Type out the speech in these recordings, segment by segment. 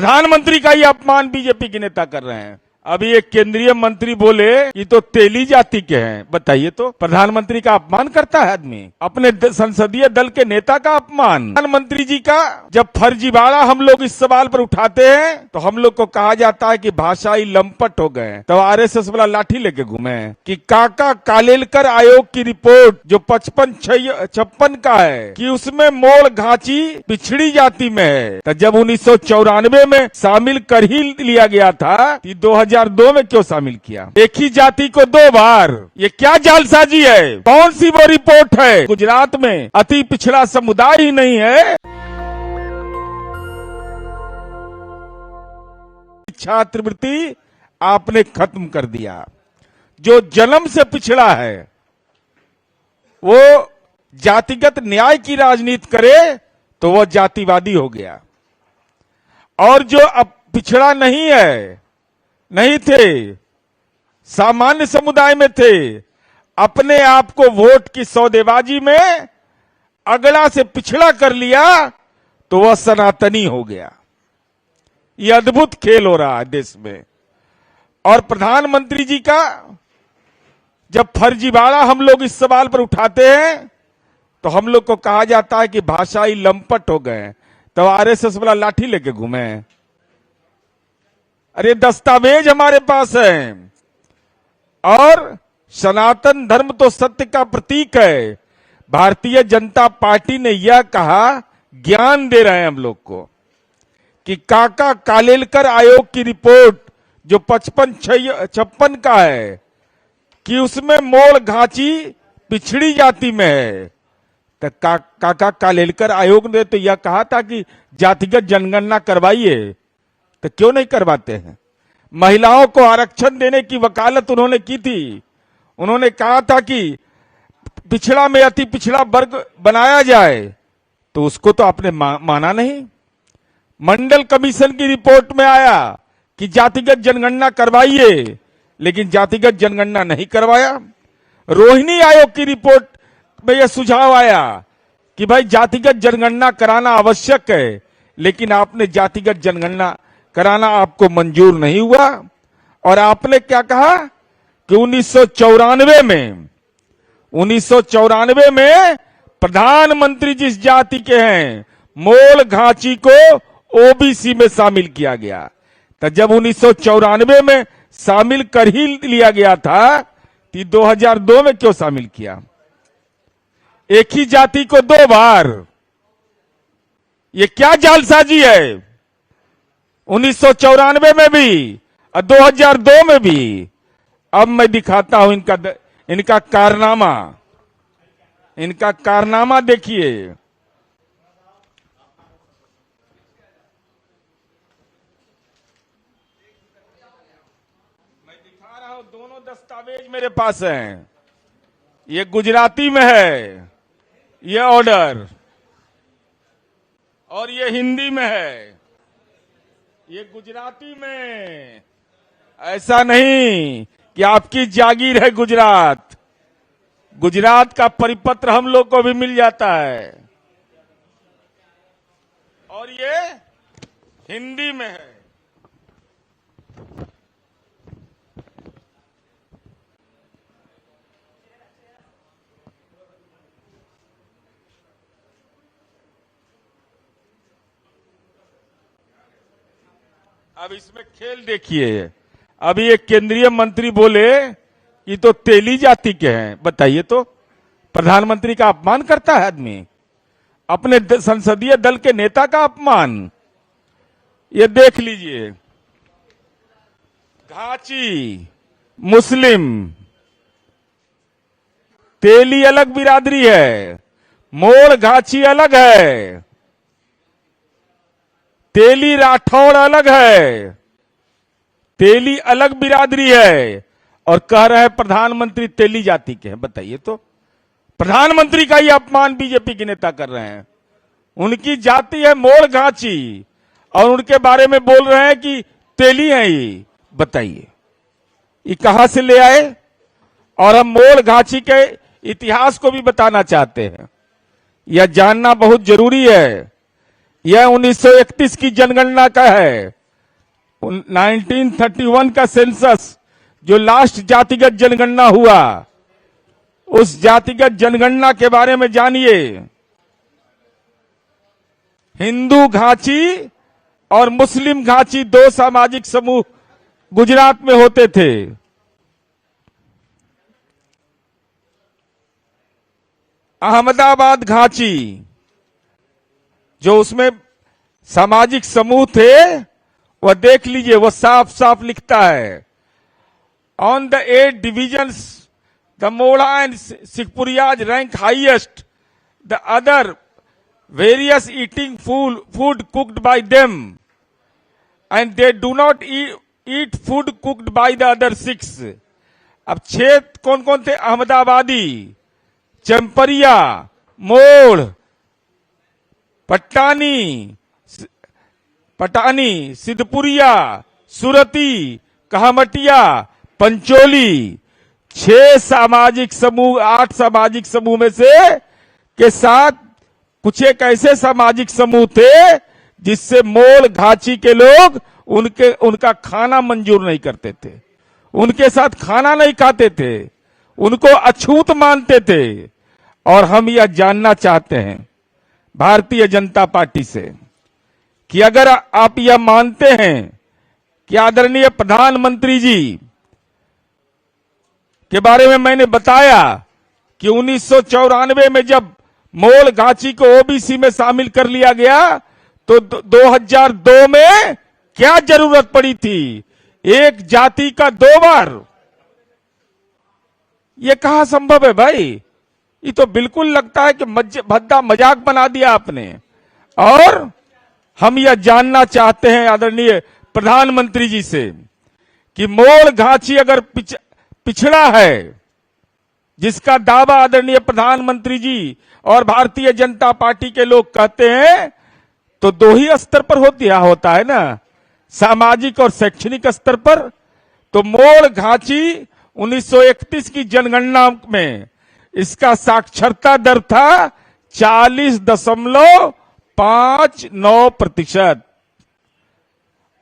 प्रधानमंत्री का ही अपमान बीजेपी के नेता कर रहे हैं। अभी एक केंद्रीय मंत्री बोले ये तो तेली जाति के हैं। बताइए तो, प्रधानमंत्री का अपमान करता है आदमी, अपने संसदीय दल के नेता का अपमान। प्रधानमंत्री जी का जब फर्जीवाड़ा हम लोग इस सवाल पर उठाते हैं तो हम लोग को कहा जाता है कि भाषाई लंपट हो गए। तो आरएसएस वाला लाठी लेके घूमे कि काका कालेलकर आयोग की रिपोर्ट जो 55-56 का है कि उसमें मोड़ घाची पिछड़ी जाति में है। तो जब 1994 में शामिल कर ही लिया गया था, 2002 में क्यों शामिल किया? एक ही जाति को 2 बार, ये क्या जालसाजी है? कौन सी वो रिपोर्ट है? गुजरात में अति पिछड़ा समुदाय ही नहीं है। छात्रवृत्ति आपने खत्म कर दिया। जो जन्म से पिछड़ा है वो जातिगत न्याय की राजनीति करे तो वो जातिवादी हो गया, और जो अब पिछड़ा नहीं थे, सामान्य समुदाय में थे, अपने आप को वोट की सौदेबाजी में अगला से पिछड़ा कर लिया तो वह सनातनी हो गया। यह अद्भुत खेल हो रहा है देश में। और प्रधानमंत्री जी का जब फर्जीवाड़ा हम लोग इस सवाल पर उठाते हैं तो हम लोग को कहा जाता है कि भाषाई लंपट हो गए। तो आरएसएस वाला लाठी लेके घूमे। अरे दस्तावेज हमारे पास है, और सनातन धर्म तो सत्य का प्रतीक है। भारतीय जनता पार्टी ने यह कहा, ज्ञान दे रहे हैं हम लोग को, कि काका कालेलकर आयोग की रिपोर्ट जो 55-56 का है कि उसमें मोड़ घाची पिछड़ी जाति में है। तो काका कालेलकर आयोग ने तो यह कहा था कि जातिगत जनगणना करवाइए, तो क्यों नहीं करवाते हैं? महिलाओं को आरक्षण देने की वकालत उन्होंने की थी। उन्होंने कहा था कि पिछड़ा में अति पिछड़ा वर्ग बनाया जाए, तो उसको तो आपने माना नहीं। मंडल कमीशन की रिपोर्ट में आया कि जातिगत जनगणना करवाइए, लेकिन जातिगत जनगणना नहीं करवाया। रोहिणी आयोग की रिपोर्ट में यह सुझाव आया कि भाई जातिगत जनगणना कराना आवश्यक है, लेकिन आपने जातिगत जनगणना कराना आपको मंजूर नहीं हुआ। और आपने क्या कहा कि 1994 में प्रधानमंत्री जिस जाति के हैं, मोड़ घाची को ओबीसी में शामिल किया गया। तो जब 1994 में शामिल कर ही लिया गया था, तो 2002 में क्यों शामिल किया? एक ही जाति को 2 बार, ये क्या जालसाजी है? 1994 में भी और 2002 में भी। अब मैं दिखाता हूं इनका कारनामा देखिए। मैं दिखा रहा हूं, दोनों दस्तावेज मेरे पास हैं। ये गुजराती में है ये ऑर्डर, और ये हिंदी में है ये गुजराती में। ऐसा नहीं कि आपकी जागीर है गुजरात का परिपत्र हम लोग को भी मिल जाता है, और ये हिंदी में है। अब इसमें खेल देखिए। अभी एक केंद्रीय मंत्री बोले ये तो तेली जाति के हैं। बताइए तो, प्रधानमंत्री का अपमान करता है आदमी, अपने संसदीय दल के नेता का अपमान। ये देख लीजिए, घाची मुस्लिम, तेली अलग बिरादरी है, मोड़ घाची अलग है, तेली राठौड़ अलग है, तेली अलग बिरादरी है, और कह रहे हैं प्रधानमंत्री तेली जाति के हैं। बताइए तो, प्रधानमंत्री का ही अपमान बीजेपी के नेता कर रहे हैं। उनकी जाति है मोड़ घाची और उनके बारे में बोल रहे हैं कि तेली है ये। बताइए ये कहां से ले आए? और हम मोड़ घाची के इतिहास को भी बताना चाहते हैं। यह जानना बहुत जरूरी है। यह 1931 की जनगणना का है। 1931 का सेंसस, जो लास्ट जातिगत जनगणना हुआ, उस जातिगत जनगणना के बारे में जानिए। हिंदू घाची और मुस्लिम घाची दो सामाजिक समूह गुजरात में होते थे। अहमदाबाद घाची, जो उसमें सामाजिक समूह थे, वह देख लीजिए, वह साफ साफ लिखता है, on the 8 divisions the Mola and Sikhpuriyas rank highest, the other various eating food cooked by them, and they do not eat food cooked by the other 6. अब 6 कौन कौन थे? अहमदाबादी, चंपरिया, मोड़, पटानी, सिद्धपुरिया, सुरती, कहमटिया, पंचोली। 6 सामाजिक समूह, 8 सामाजिक समूह में से के साथ कुछ एक ऐसे सामाजिक समूह थे जिससे मोड़ घाची के लोग उनका खाना मंजूर नहीं करते थे, उनके साथ खाना नहीं खाते थे, उनको अछूत मानते थे। और हम यह जानना चाहते हैं भारतीय जनता पार्टी से कि अगर आप यह मानते हैं कि आदरणीय प्रधानमंत्री जी के बारे में मैंने बताया कि 1994 में जब मोड़ घाची को ओबीसी में शामिल कर लिया गया, तो 2002 में क्या जरूरत पड़ी थी एक जाति का 2 बार? ये कहां संभव है भाई? ये तो बिल्कुल लगता है कि भद्दा मजाक बना दिया आपने। और हम यह जानना चाहते हैं आदरणीय प्रधानमंत्री जी से कि मोड़ घाची अगर पिछड़ा है, जिसका दावा आदरणीय प्रधानमंत्री जी और भारतीय जनता पार्टी के लोग कहते हैं, तो 2 ही स्तर पर होता है ना, सामाजिक और शैक्षणिक स्तर पर। तो मोड़ घाची 1931 की जनगणना में इसका साक्षरता दर था 40.59%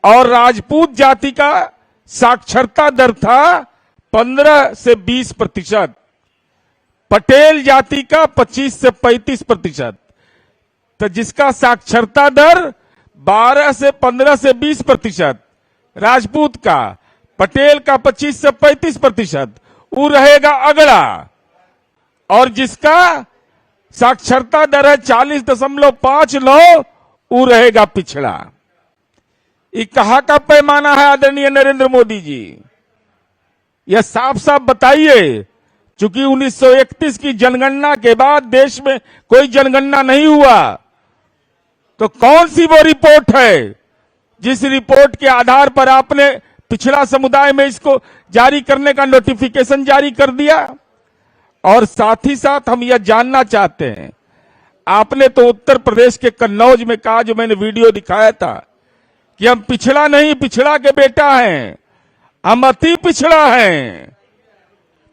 और राजपूत जाति का साक्षरता दर था 15 से 20%, पटेल जाति का 25 से 35%। तो जिसका साक्षरता दर 12 से 15 से 20%, राजपूत का, पटेल का 25 से 35%, वो रहेगा अगला। और जिसका साक्षरता दर है 40.59, वो रहेगा पिछड़ा। ये कहां का पैमाना है आदरणीय नरेंद्र मोदी जी? यह साफ साफ बताइए। चूंकि 1931 की जनगणना के बाद देश में कोई जनगणना नहीं हुआ, तो कौन सी वो रिपोर्ट है जिस रिपोर्ट के आधार पर आपने पिछड़ा समुदाय में इसको जारी करने का नोटिफिकेशन जारी कर दिया? और साथ ही साथ हम यह जानना चाहते हैं, आपने तो उत्तर प्रदेश के कन्नौज में कहा, जो मैंने वीडियो दिखाया था, कि हम पिछड़ा नहीं, पिछड़ा के बेटा हैं, हम अति पिछड़ा हैं।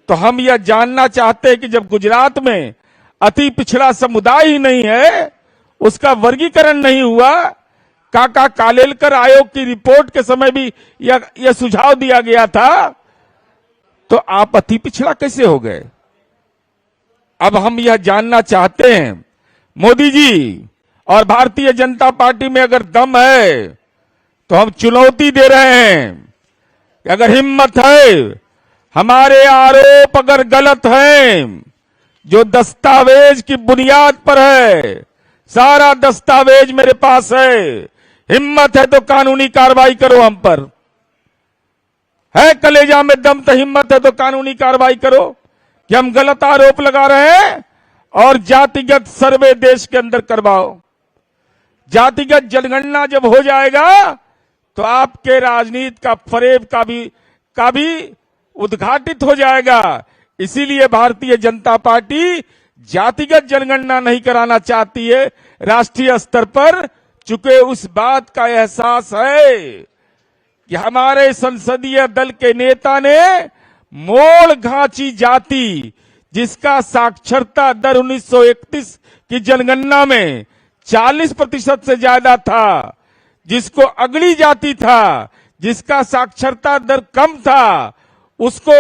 तो हम यह जानना चाहते हैं कि जब गुजरात में अति पिछड़ा समुदाय ही नहीं है, उसका वर्गीकरण नहीं हुआ, काका कालेलकर आयोग की रिपोर्ट के समय भी यह सुझाव दिया गया था, तो आप अति पिछड़ा कैसे हो गए? अब हम यह जानना चाहते हैं, मोदी जी और भारतीय जनता पार्टी में अगर दम है तो हम चुनौती दे रहे हैं कि अगर हिम्मत है, हमारे आरोप अगर गलत हैं, जो दस्तावेज की बुनियाद पर है, सारा दस्तावेज मेरे पास है, हिम्मत है तो कानूनी कार्रवाई करो। हम पर है कलेजा में दम, तो हिम्मत है तो कानूनी कार्रवाई करो कि हम गलत आरोप लगा रहे हैं। और जातिगत सर्वे देश के अंदर करवाओ। जातिगत जनगणना जब हो जाएगा तो आपके राजनीति का फरेब का भी उद्घाटित हो जाएगा। इसीलिए भारतीय जनता पार्टी जातिगत जनगणना नहीं कराना चाहती है राष्ट्रीय स्तर पर, चूंकि उस बात का एहसास है कि हमारे संसदीय दल के नेता ने मोड़ घाची जाति, जिसका साक्षरता दर 1931 की जनगणना में 40% से ज्यादा था। जिसको अगड़ी जाति था, जिसका साक्षरता दर कम था, उसको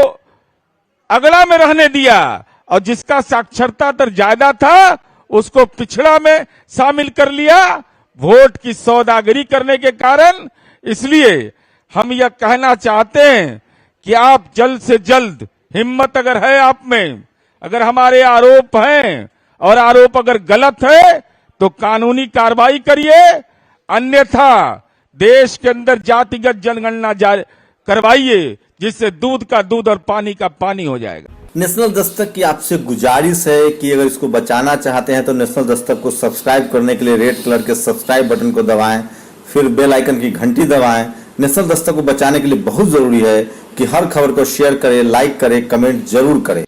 अगड़ा में रहने दिया, और जिसका साक्षरता दर ज्यादा था उसको पिछड़ा में शामिल कर लिया, वोट की सौदागरी करने के कारण। इसलिए हम यह कहना चाहते हैं कि आप जल्द से जल्द, हिम्मत अगर है आप में, अगर हमारे आरोप हैं और आरोप अगर गलत है तो कानूनी कार्रवाई करिए, अन्यथा देश के अंदर जातिगत जनगणना करवाइए, जिससे दूध का दूध और पानी का पानी हो जाएगा। नेशनल दस्तक की आपसे गुजारिश है कि अगर इसको बचाना चाहते हैं तो नेशनल दस्तक को सब्सक्राइब करने के लिए रेड कलर के सब्सक्राइब बटन को दबाएं, फिर बेल आइकन की घंटी दबाएं। नेशनल दस्तक को बचाने के लिए बहुत जरूरी है कि हर खबर को शेयर करें, लाइक करें, कमेंट जरूर करें।